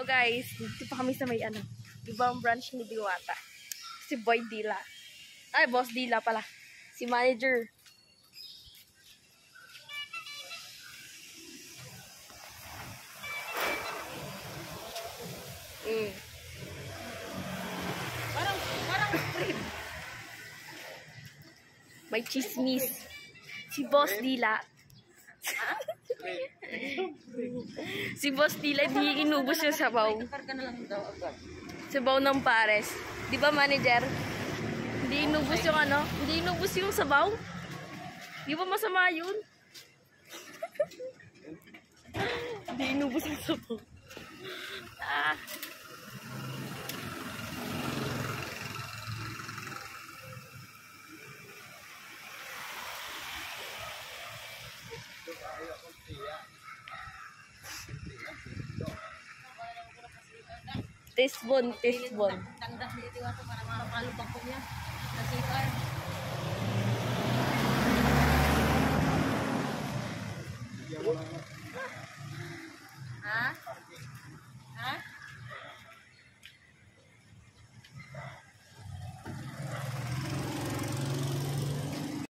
guys, dito pa kami sa may ano, ibang branch ni Diwata. Si Boy Dila. Ay, Boss Dila pala. Si manager. Parang spread. May chismis. Si Boss Dila. Si Boss Dila, di inubos yung sabaw. Sabaw ng pares. Di ba, manager? Hindi inubos yung ano? Hindi inubos yung sabaw? Di ba masama yun? Hindi inubos yung sabaw. Ah. Tisbon. Tangdas ni Diwata para makalubang ko niya. Nasipan.